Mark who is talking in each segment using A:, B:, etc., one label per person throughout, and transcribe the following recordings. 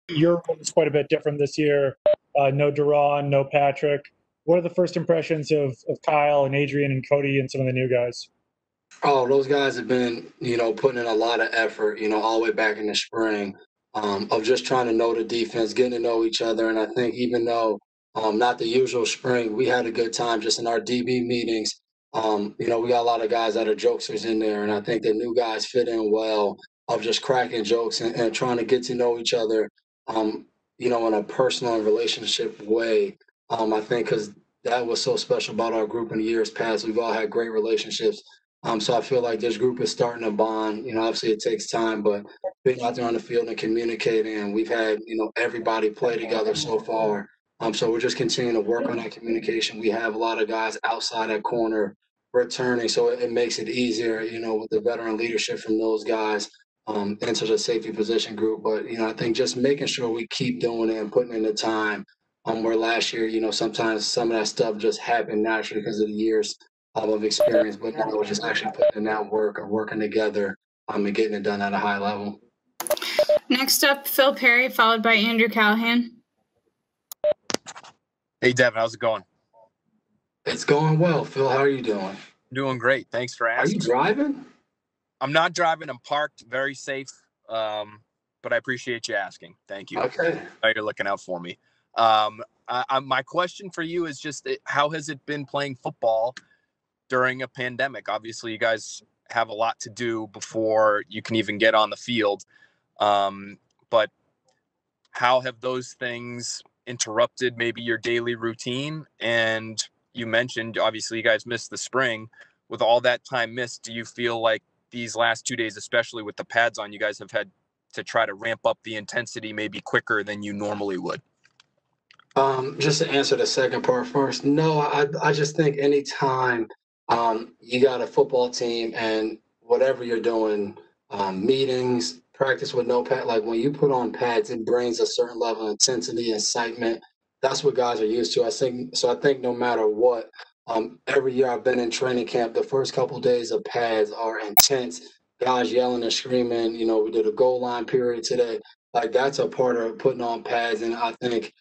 A: Your role is quite a bit different this year. No Duran, no Patrick. What are the first impressions of Kyle and Adrian and Cody and some of the new guys?
B: Oh, those guys have been, putting in a lot of effort, all the way back in the spring, of just trying to know the defense, getting to know each other. And I think even though not the usual spring, we had a good time just in our DB meetings. We got a lot of guys that are jokesters in there, and I think the new guys fit in well of just cracking jokes and trying to get to know each other, in a personal and relationship way. I think because that was so special about our group in the years past. We've all had great relationships, so I feel like this group is starting to bond. Obviously it takes time, but being out there on the field and communicating, and we've had, everybody play together so far. So we're just continuing to work on that communication. We have a lot of guys outside that corner returning, so it makes it easier, with the veteran leadership from those guys into the safety position group. But, I think just making sure we keep doing it and putting in the time. Where last year, sometimes some of that stuff just happened naturally because of the years of experience, but now we're just actually putting in that work or working together and getting it done at a high level.
C: Next up, Phil Perry, followed by Andrew Callahan.
D: Hey, Devin, how's it going?
B: It's going well. Phil, how are you doing?
D: Doing great. Thanks for asking.
B: Are you driving?
D: I'm not driving. I'm parked, very safe, but I appreciate you asking. Thank you.
B: Okay.
D: You're looking out for me. My question for you is just how has it been playing football during a pandemic? Obviously, you guys have a lot to do before you can even get on the field. But how have those things interrupted maybe your daily routine? And you mentioned, obviously, you guys missed the spring. With all that time missed, do you feel like these last 2 days, especially with the pads on, you guys have had to try to ramp up the intensity maybe quicker than you normally would?
B: Just to answer the second part first, no, I just think anytime you got a football team and whatever you're doing, meetings, practice with no pad, like when you put on pads, it brings a certain level of intensity, excitement. That's what guys are used to. I think no matter what, every year I've been in training camp, the first couple days of pads are intense. Guys yelling and screaming. We did a goal line period today. Like that's a part of putting on pads, and I think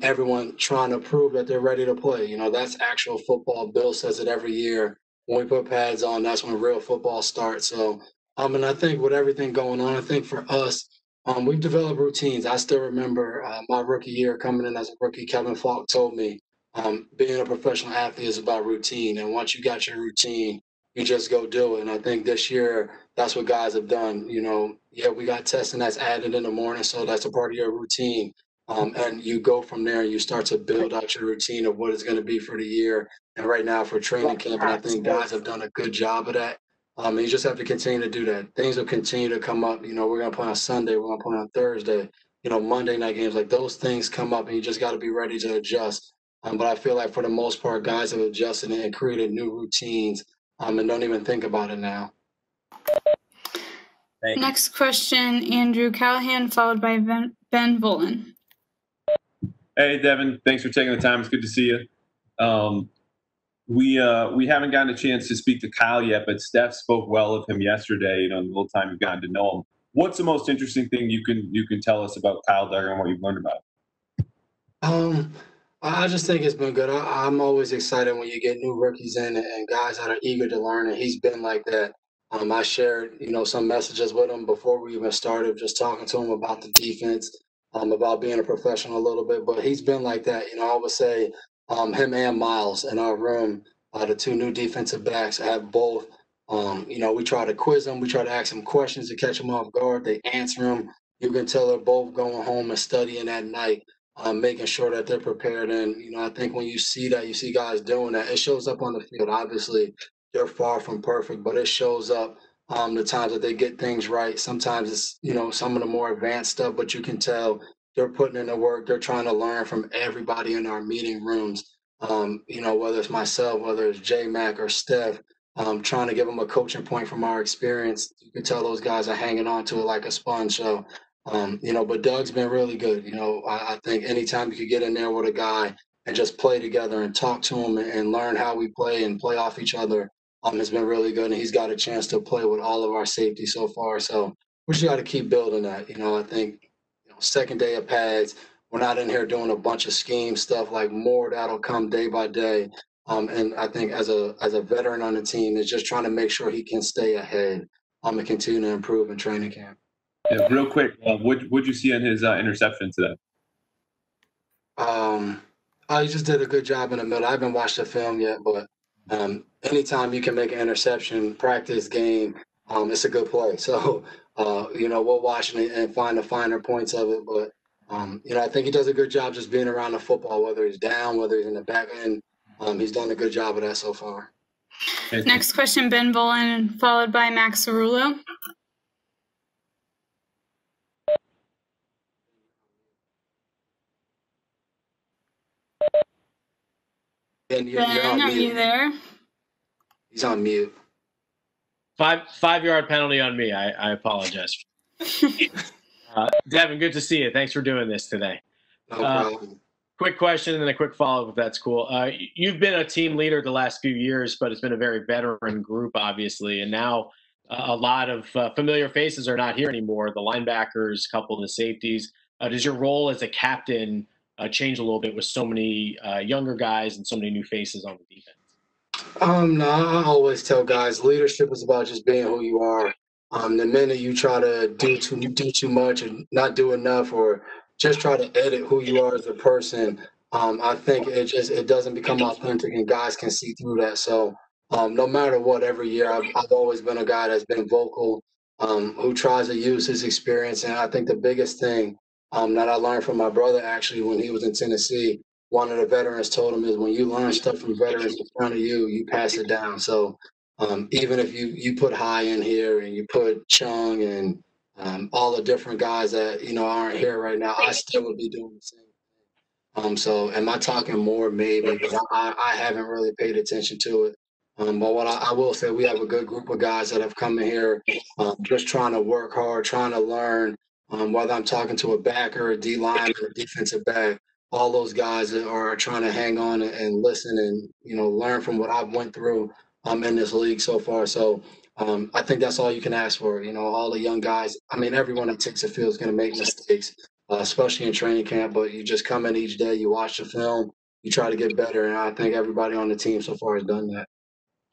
B: everyone trying to prove that they're ready to play. That's actual football. Bill says it every year. When we put pads on, that's when real football starts. So, and I think with everything going on, I think for us, we've developed routines. I still remember my rookie year coming in as a rookie. Kevin Faulk told me being a professional athlete is about routine. And once you got your routine, you just go do it. And I think this year, that's what guys have done. Yeah, we got testing that's added in the morning, so that's a part of your routine. And you go from there and you start to build out your routine of what it's going to be for the year. And right now for training camp, and I think guys have done a good job of that. And you just have to continue to do that. Things will continue to come up. We're going to play on Sunday. We're going to play on Thursday. Monday night games, like those things come up and you just got to be ready to adjust. But I feel like for the most part, guys have adjusted and created new routines and don't even think about it now.
C: Next question, Andrew Callahan, followed by Ben Volen.
E: Hey, Devin. Thanks for taking the time. It's good to see you. We haven't gotten a chance to speak to Kyle yet, but Steph spoke well of him yesterday, the little time you've gotten to know him. What's the most interesting thing you can tell us about Kyle Duggar and what you've learned about him?
B: I just think it's been good. I'm always excited when you get new rookies in and guys that are eager to learn, and he's been like that. I shared, some messages with him before we even started, just talking to him about the defense, about being a professional a little bit. But he's been like that. I would say him and Miles in our room, the two new defensive backs, have both. We try to quiz them. We try to ask them questions to catch them off guard. They answer them. You can tell they're both going home and studying at night, making sure that they're prepared. And, I think when you see that, you see guys doing that, it shows up on the field. Obviously, they're far from perfect, but it shows up the times that they get things right. Sometimes it's, some of the more advanced stuff, but you can tell they're putting in the work. They're trying to learn from everybody in our meeting rooms, whether it's myself, whether it's J-Mac or Steph, trying to give them a coaching point from our experience. You can tell those guys are hanging on to it like a sponge. So, but Doug's been really good. I think anytime you could get in there with a guy and just play together and talk to him and learn how we play and play off each other, has been really good. And he's got a chance to play with all of our safety so far. So we just got to keep building that. I think second day of pads. We're not in here doing a bunch of scheme stuff, like more that'll come day by day. And I think as a veteran on the team, is just trying to make sure he can stay ahead and continue to improve in training camp.
E: Yeah, real quick, what'd you see in his interception today?
B: He just did a good job in the middle. I haven't watched the film yet, but anytime you can make an interception, practice, game, it's a good play. So, we'll watch and find the finer points of it. But, I think he does a good job just being around the football, whether he's down, whether he's in the back end. He's done a good job of that so far.
C: Next question, Ben Volin, followed by Max Cerullo.
B: Ben, you're
C: Ben,
B: on
C: are
B: mute.
C: you there?
B: He's on mute.
F: 5-yard penalty on me. I apologize. Devin, good to see you. Thanks for doing this today.
B: No problem.
F: Quick question and then a quick follow-up, if that's cool. You've been a team leader the last few years, but it's been a very veteran group, obviously. And now a lot of familiar faces are not here anymore, the linebackers, a couple of the safeties. Does your role as a captain change a little bit with so many younger guys and so many new faces on the defense?
B: No, I always tell guys leadership is about just being who you are. The minute you try to do too much and not do enough, or just try to edit who you are as a person, I think it doesn't become authentic, and guys can see through that. So no matter what, every year I've always been a guy that's been vocal, who tries to use his experience. And I think the biggest thing that I learned from my brother actually when he was in Tennessee, one of the veterans told him is when you learn stuff from veterans in front of you, you pass it down. So even if you put High in here and you put Chung and all the different guys that aren't here right now, I still would be doing the same thing. So am I talking more? Maybe, but I haven't really paid attention to it. But what I will say, we have a good group of guys that have come in here just trying to work hard, trying to learn. Whether I'm talking to a backer, a D line, or a defensive back, all those guys are trying to hang on and listen and learn from what I've went through in this league so far. So I think that's all you can ask for. All the young guys. I mean, everyone that takes the field is going to make mistakes, especially in training camp. But you just come in each day, you watch the film, you try to get better, and I think everybody on the team so far has done that.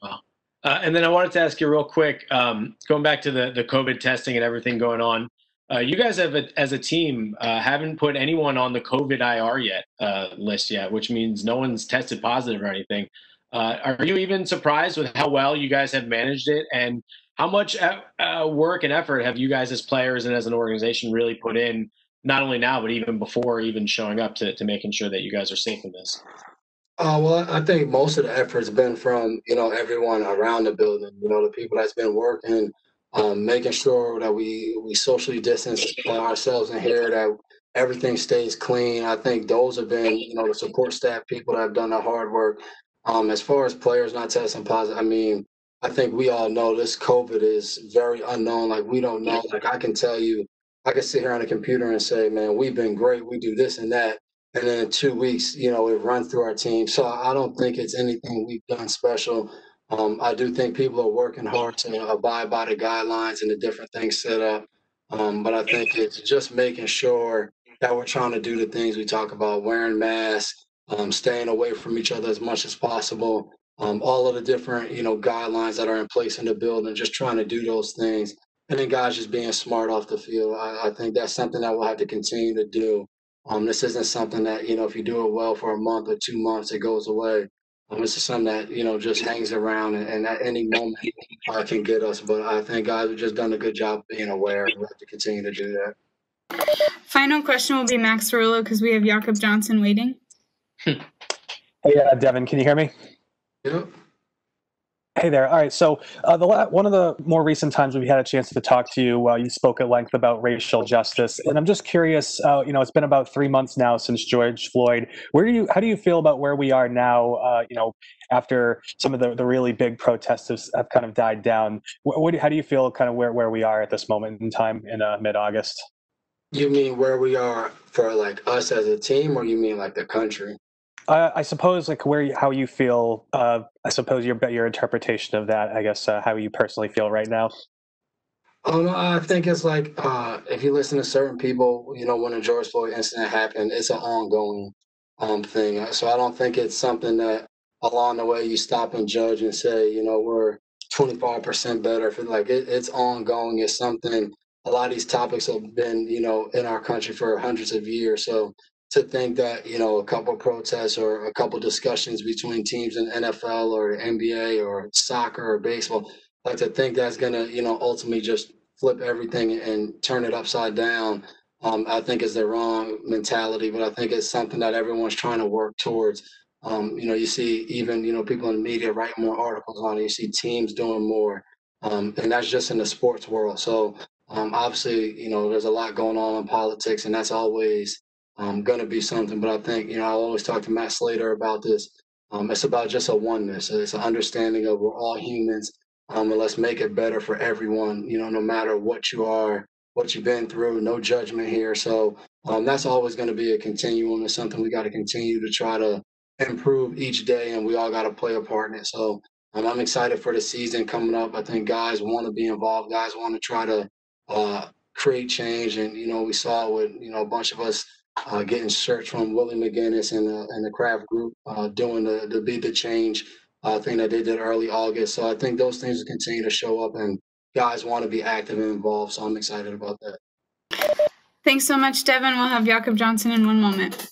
F: Wow. And then I wanted to ask you real quick, going back to the COVID testing and everything going on. You guys have, as a team, haven't put anyone on the COVID IR list yet, which means no one's tested positive or anything. Are you even surprised with how well you guys have managed it, and how much work and effort have you guys as players and as an organization really put in, not only now, but even before even showing up to making sure that you guys are safe in this?
B: Well, I think most of the effort's been from, everyone around the building, the people that's been working, making sure that we socially distance ourselves in here, that everything stays clean. I think those have been, the support staff, people that have done the hard work. As far as players not testing positive, I mean, I think we all know this COVID is very unknown. Like, we don't know. Like, I can tell you, I can sit here on a computer and say, man, we've been great. We do this and that. And then in 2 weeks, it runs through our team. So I don't think it's anything we've done special. I do think people are working hard to abide by the guidelines and the different things set up. But I think it's just making sure that we're trying to do the things we talk about, wearing masks, staying away from each other as much as possible, all of the different, guidelines that are in place in the building, just trying to do those things. And then guys just being smart off the field. I think that's something that we'll have to continue to do. This isn't something that, if you do it well for a month or 2 months, it goes away. This is something that, just hangs around and at any moment can get us. But I think guys have just done a good job being aware. We have to continue to do that.
C: Final question will be Max Cerullo because we have Jakob Johnson waiting.
G: Hey, Devin, can you hear me?
B: Yep.
G: Hey there. All right. So one of the more recent times we had a chance to talk to you, you spoke at length about racial justice, and I'm just curious. It's been about 3 months now since George Floyd. How do you feel about where we are now? After some of the really big protests have kind of died down. How do you feel kind of where we are at this moment in time in mid-August?
B: You mean where we are for like us as a team, or you mean like the country?
G: I suppose like how you feel. I suppose your interpretation of that. I guess how you personally feel right now.
B: I think it's like if you listen to certain people, you know, when the George Floyd incident happened, it's an ongoing thing. So I don't think it's something that along the way you stop and judge and say, you know, we're 25% better. If it's ongoing, it's something. A lot of these topics have been, you know, in our country for hundreds of years. So to think that, you know, a couple protests or a couple discussions between teams in NFL or NBA or soccer or baseball, like to think that's gonna, you know, ultimately just flip everything and turn it upside down, I think is the wrong mentality. But I think it's something that everyone's trying to work towards. You know, you see even, you know, people in the media write more articles on it. You see teams doing more, and that's just in the sports world. So obviously, you know, there's a lot going on in politics, and that's always going to be something. But I think, you know, I always talk to Matt Slater about this. It's about just a oneness. It's an understanding of we're all humans, and let's make it better for everyone. You know, no matter what you are, what you've been through, no judgment here. So that's always going to be a continuum. It's something we got to continue to try to improve each day, and we all got to play a part in it. So I'm excited for the season coming up. I think guys want to be involved. Guys want to try to create change, and you know, we saw with, you know, a bunch of us getting shirts from Willie McGinnis and the Kraft group doing the Be the Change thing that they did early August. So I think those things will continue to show up, and guys want to be active and involved. So I'm excited about that.
C: Thanks so much, Devin. We'll have Jakob Johnson in one moment.